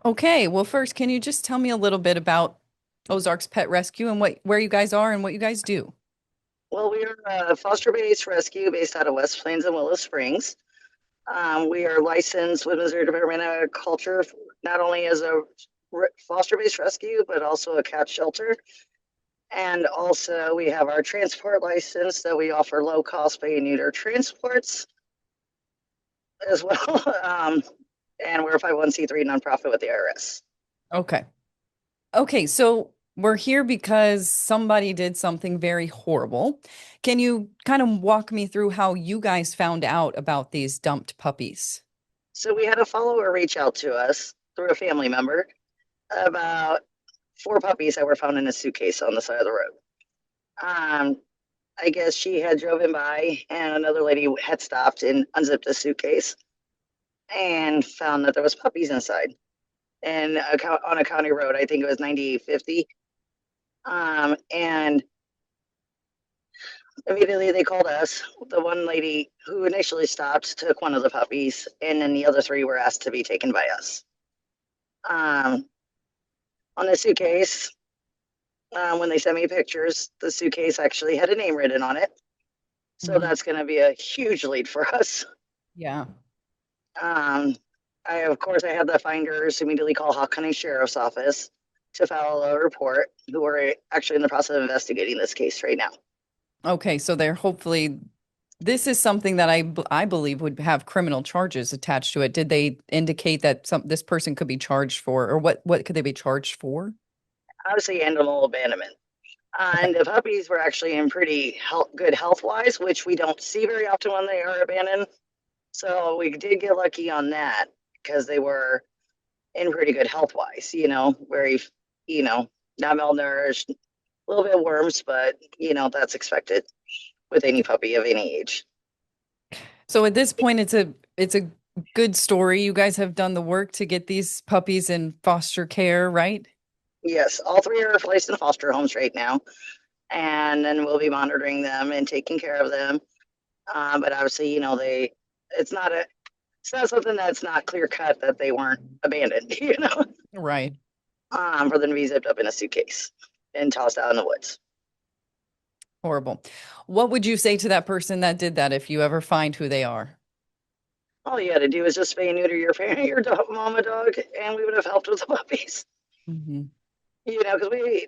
Okay, well, first, can you just tell me a little bit about Ozarks Pet Rescue and where you guys are and what you guys do? Well, we are a foster-based rescue based out of West Plains and Willow Springs. We are licensed with Missouri Department of Agriculture, not only as a foster-based rescue, but also a cat shelter. And also, we have our transport license that we offer low-cost spay and neuter transports as well. And we're a 501c3 nonprofit with the IRS. Okay. Okay, so we're here because somebody did something very horrible. Can you kind of walk me through how you guys found out about these dumped puppies? So we had a follower reach out to us through a family member about four puppies that were found in a suitcase on the side of the road. Um, I guess she had driven by and another lady had stopped and unzipped the suitcase and found that there was puppies inside and on a county road. I think it was 9850. And immediately they called us. The one lady who initially stopped took one of the puppies, and then the other three were asked to be taken by us. Um, on the suitcase, when they sent me pictures, the suitcase actually had a name written on it. So Mhm. that's going to be a huge lead for us. Yeah. Um, of course, I had the finders immediately call Howell County Sheriff's Office to file a report, who are actually in the process of investigating this case right now. Okay, so they're hopefully this is something that I believe would have criminal charges attached to it. Did they indicate that this person could be charged for, or what could they be charged for? Obviously, animal abandonment. Okay. And the puppies were actually in pretty good health wise, which we don't see very often when they are abandoned. So we did get lucky on that because they were in pretty good health wise, very, you know, not malnourished, a little bit of worms, but, that's expected with any puppy of any age. So at this point, it's a good story. You guys have done the work to get these puppies in foster care, right? Yes, all three are placed in foster homes right now, and then we'll be monitoring them and taking care of them. But obviously, it's not a, it's not something that's not clear cut that they weren't abandoned, Right. for them to be zipped up in a suitcase and tossed out in the woods. Horrible. What would you say to that person that did that if you ever find who they are? All you had to do was just spay and neuter your parent, your dog, mama dog, and we would have helped with the puppies. Hmm. Because we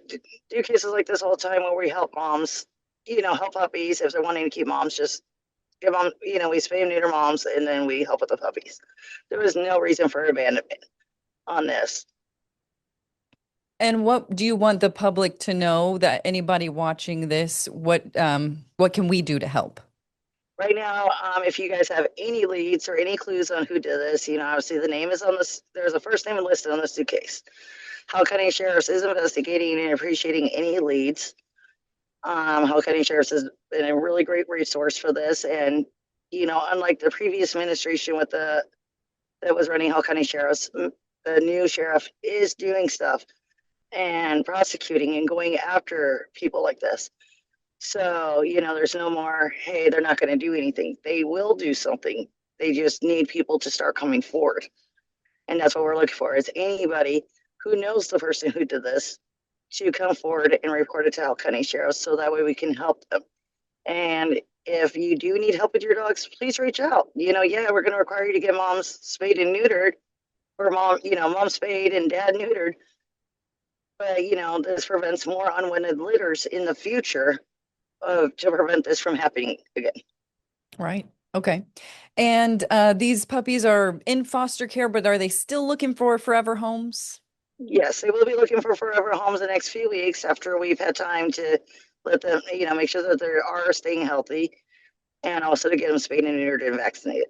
do cases like this all the time where we help moms, help puppies if they're wanting to keep moms, just give them, we spay and neuter moms and then we help with the puppies. There was no reason for abandonment on this. And what do you want the public to know that anybody watching this, what can we do to help? Right now, if you guys have any leads or any clues on who did this, obviously the name is on this, there's a first name listed on the suitcase. Howell County Sheriff's is investigating and appreciating any leads. Howell County Sheriff's has been a really great resource for this. And, unlike the previous administration that was running Howell County Sheriff's, the new sheriff is doing stuff and prosecuting and going after people like this. So, there's no more, hey, they're not going to do anything. They will do something. They just need people to start coming forward. And that's what we're looking for is anybody who knows the person who did this to come forward and report it to Howell County Sheriff so that way we can help them. And if you do need help with your dogs, please reach out. Yeah, we're going to require you to get mom's spayed and neutered or mom spayed and dad neutered. But, this prevents more unwanted litters in the future to prevent this from happening again. Right. Okay. And these puppies are in foster care, but are they still looking for forever homes? Yes, they will be looking for forever homes the next few weeks after we've had time to let them, make sure that they are staying healthy and also to get them spayed and neutered and vaccinated.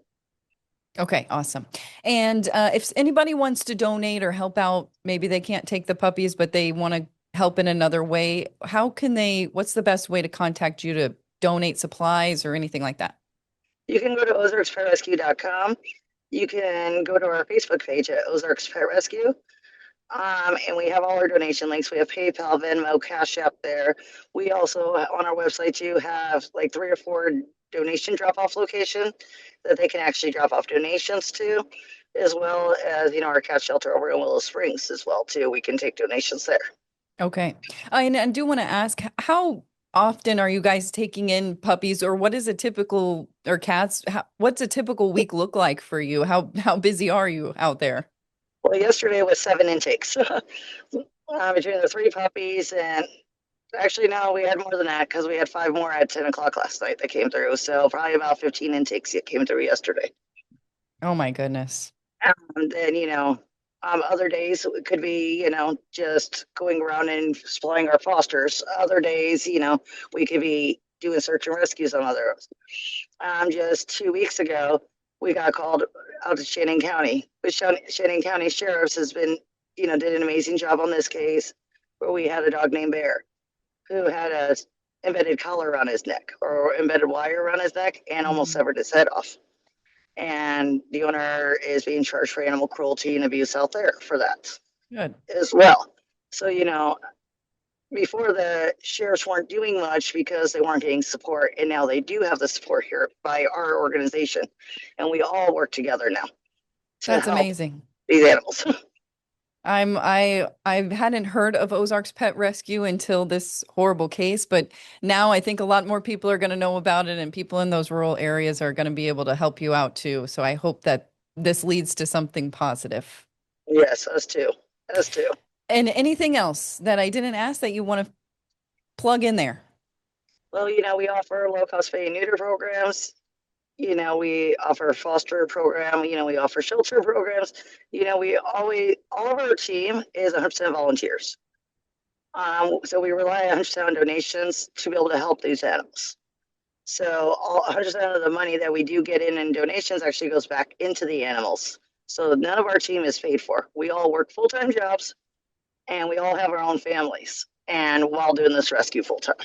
Okay, awesome. And if anybody wants to donate or help out, maybe they can't take the puppies, but they want to help in another way, what's the best way to contact you to donate supplies or anything like that? You can go to ozarkspetrescue.com. You can go to our Facebook page at Ozarks Pet Rescue. And we have all our donation links. We have PayPal, Venmo, Cash App there. We also, on our website too, have like 3 or 4 donation drop-off locations that they can actually drop off donations to as well as, our cat shelter over in Willow Springs as well, too. We can take donations there. Okay. And I do want to ask, how often are you guys taking in puppies, or what is a typical, or cats? What's a typical week look like for you? How busy are you out there? Well, yesterday was 7 intakes between the 3 puppies, and actually, no, we had more than that because we had 5 more at 10 o'clock last night that came through. So probably about 15 intakes that came through yesterday. Oh my goodness. And then, other days it could be, just going around and supplying our fosters. Other days, we could be doing search and rescues on others. Just 2 weeks ago, we got called out to Shannon County. Which Shannon County Sheriff's has been, did an amazing job on this case where we had a dog named Bear who had a embedded collar around his neck or embedded wire around his neck and almost Mhm. severed his head off. And the owner is being charged for animal cruelty and abuse out there for that Good. as well. So, before the sheriffs weren't doing much because they weren't getting support, and now they do have the support here by our organization, and we all work together now to That's help amazing. these animals. I hadn't heard of Ozarks Pet Rescue until this horrible case, but now I think a lot more people are going to know about it, and people in those rural areas are going to be able to help you out too. So I hope that this leads to something positive. Yes, us too. Us too. And anything else that I didn't ask that you want to plug in there? Well, we offer low cost spay and neuter programs. We offer foster program. We offer shelter programs. We always, all of our team is 100% volunteers. So we rely 100% on donations to be able to help these animals. So 100% of the money that we do get in donations actually goes back into the animals. So none of our team is paid for. We all work full-time jobs and we all have our own families and while doing this rescue full-time.